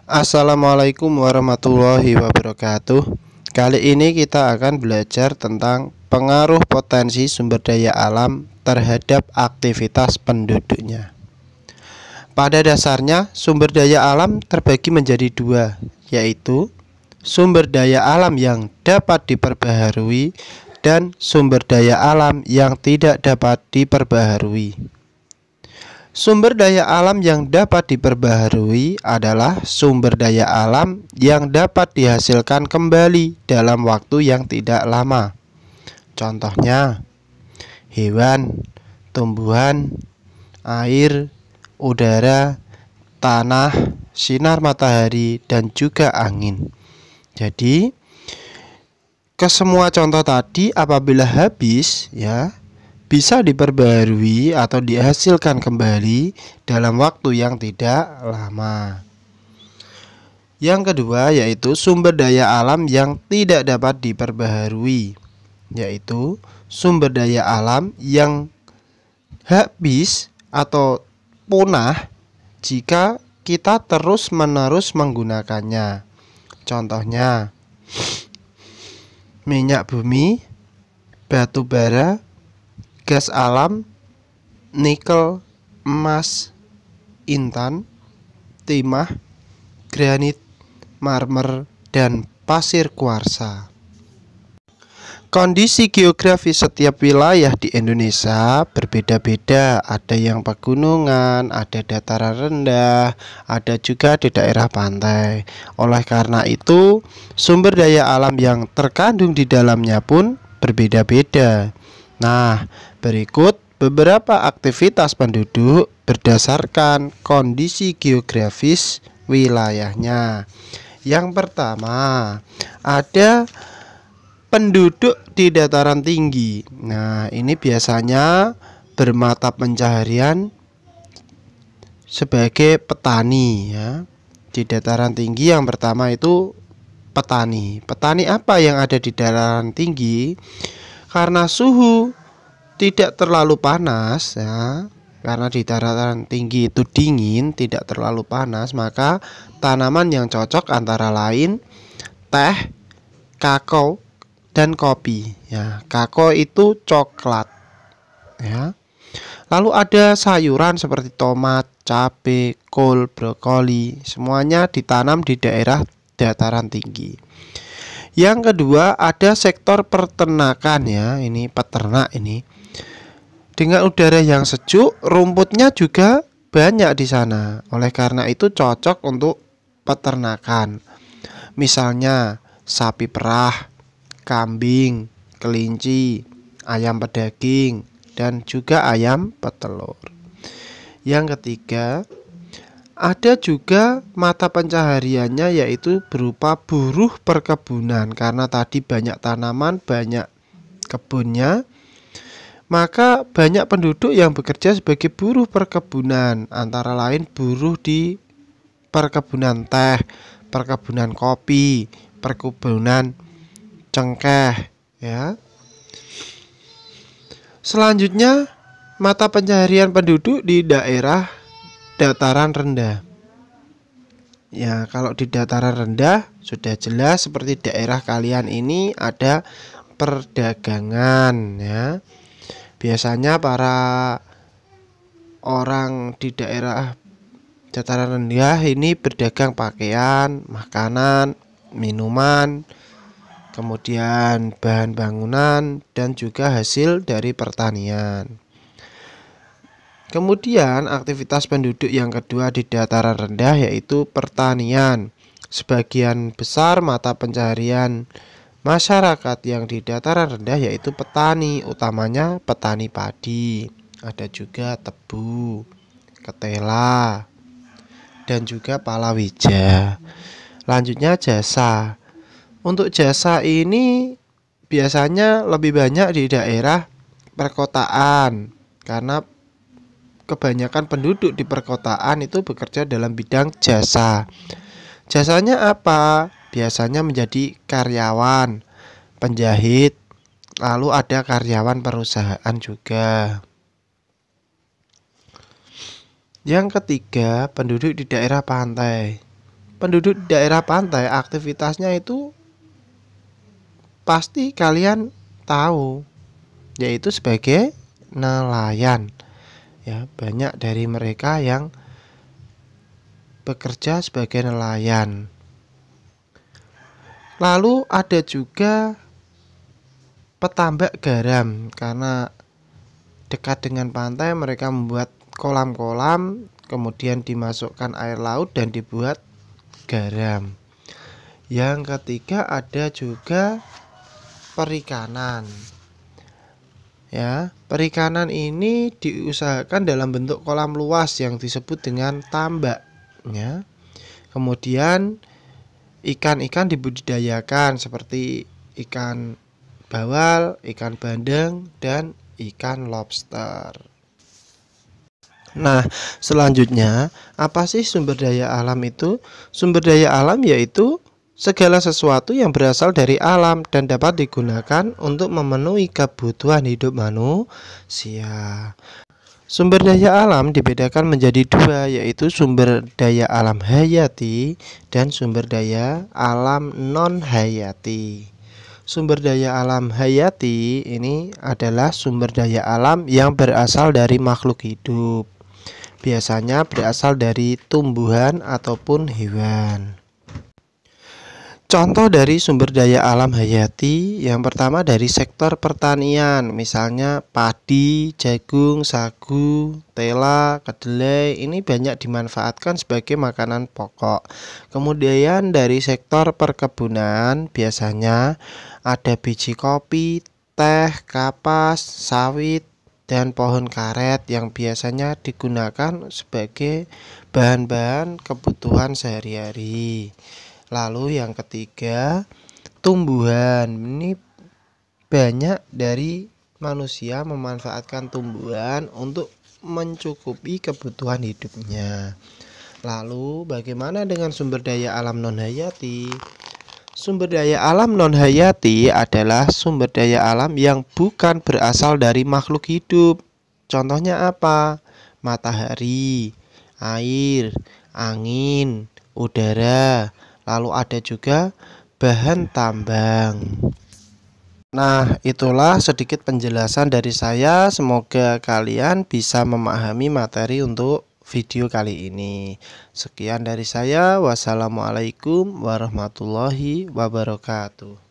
Assalamualaikum warahmatullahi wabarakatuh. Kali ini kita akan belajar tentang pengaruh potensi sumber daya alam terhadap aktivitas penduduknya. Pada dasarnya, sumber daya alam terbagi menjadi dua, yaitu sumber daya alam yang dapat diperbaharui dan sumber daya alam yang tidak dapat diperbaharui. Sumber daya alam yang dapat diperbaharui adalah sumber daya alam yang dapat dihasilkan kembali dalam waktu yang tidak lama. Contohnya, hewan, tumbuhan, air, udara, tanah, sinar matahari, dan juga angin. Jadi, kesemua contoh tadi apabila habis, bisa diperbarui atau dihasilkan kembali dalam waktu yang tidak lama. Yang kedua yaitu sumber daya alam yang tidak dapat diperbaharui, yaitu sumber daya alam yang habis atau punah jika kita terus-menerus menggunakannya. Contohnya, minyak bumi, batu bara, gas alam, nikel, emas, intan, timah, granit, marmer, dan pasir kuarsa. Kondisi geografis setiap wilayah di Indonesia berbeda-beda. Ada yang pegunungan, ada dataran rendah, ada juga di daerah pantai. Oleh karena itu, sumber daya alam yang terkandung di dalamnya pun berbeda-beda. Nah, berikut beberapa aktivitas penduduk berdasarkan kondisi geografis wilayahnya. Yang pertama, ada penduduk di dataran tinggi. Nah, ini biasanya bermata pencaharian sebagai petani ya. Di dataran tinggi yang pertama itu petani. Petani apa yang ada di dataran tinggi? Karena suhu tidak terlalu panas ya, karena di dataran tinggi itu dingin, tidak terlalu panas, maka tanaman yang cocok antara lain teh, kakao, dan kopi ya. Kakao itu coklat ya. Lalu ada sayuran seperti tomat, cabai, kol, brokoli, semuanya ditanam di daerah dataran tinggi. Yang kedua ada sektor peternakan ya, ini peternak ini. Dengan udara yang sejuk, rumputnya juga banyak di sana. Oleh karena itu cocok untuk peternakan. Misalnya sapi perah, kambing, kelinci, ayam pedaging, dan juga ayam petelur. Yang ketiga, ada juga mata pencahariannya yaitu berupa buruh perkebunan. Karena tadi banyak tanaman, banyak kebunnya, maka banyak penduduk yang bekerja sebagai buruh perkebunan. Antara lain buruh di perkebunan teh, perkebunan kopi, perkebunan cengkeh ya. Selanjutnya, mata pencaharian penduduk di daerah dataran rendah. Ya, kalau di dataran rendah sudah jelas seperti daerah kalian ini ada perdagangan ya. Biasanya para orang di daerah dataran rendah ini berdagang pakaian, makanan, minuman, kemudian bahan bangunan dan juga hasil dari pertanian. Kemudian aktivitas penduduk yang kedua di dataran rendah yaitu pertanian. Sebagian besar mata pencaharian masyarakat yang di dataran rendah yaitu petani, utamanya petani padi. Ada juga tebu, ketela, dan juga palawija. Lanjutnya jasa. Untuk jasa ini biasanya lebih banyak di daerah perkotaan karena kebanyakan penduduk di perkotaan itu bekerja dalam bidang jasa. Jasanya apa? Biasanya menjadi karyawan, penjahit, lalu ada karyawan perusahaan juga. Yang ketiga, penduduk di daerah pantai. penduduk daerah pantai aktivitasnya itu pasti kalian tahu, yaitu sebagai nelayan. Ya, banyak dari mereka yang bekerja sebagai nelayan. Lalu ada juga petambak garam, karena dekat dengan pantai mereka membuat kolam-kolam, kemudian dimasukkan air laut dan dibuat garam. Yang ketiga ada juga perikanan. Ya, perikanan ini diusahakan dalam bentuk kolam luas yang disebut dengan tambak. Ya. Kemudian ikan-ikan dibudidayakan seperti ikan bawal, ikan bandeng, dan ikan lobster. Nah, selanjutnya, apa sih sumber daya alam itu? Sumber daya alam yaitu segala sesuatu yang berasal dari alam dan dapat digunakan untuk memenuhi kebutuhan hidup manusia. Sumber daya alam dibedakan menjadi dua, yaitu sumber daya alam hayati dan sumber daya alam non-hayati. Sumber daya alam hayati ini adalah sumber daya alam yang berasal dari makhluk hidup. Biasanya berasal dari tumbuhan ataupun hewan. Contoh dari sumber daya alam hayati, yang pertama dari sektor pertanian, misalnya padi, jagung, sagu, tela, kedelai, ini banyak dimanfaatkan sebagai makanan pokok. Kemudian dari sektor perkebunan, biasanya ada biji kopi, teh, kapas, sawit, dan pohon karet yang biasanya digunakan sebagai bahan-bahan kebutuhan sehari-hari. Lalu yang ketiga, tumbuhan. Ini banyak dari manusia memanfaatkan tumbuhan untuk mencukupi kebutuhan hidupnya. Lalu bagaimana dengan sumber daya alam non-hayati? Sumber daya alam non-hayati adalah sumber daya alam yang bukan berasal dari makhluk hidup. Contohnya apa? Matahari, air, angin, udara. Lalu ada juga bahan tambang. Nah, itulah sedikit penjelasan dari saya. Semoga kalian bisa memahami materi untuk video kali ini. Sekian dari saya. Wassalamualaikum warahmatullahi wabarakatuh.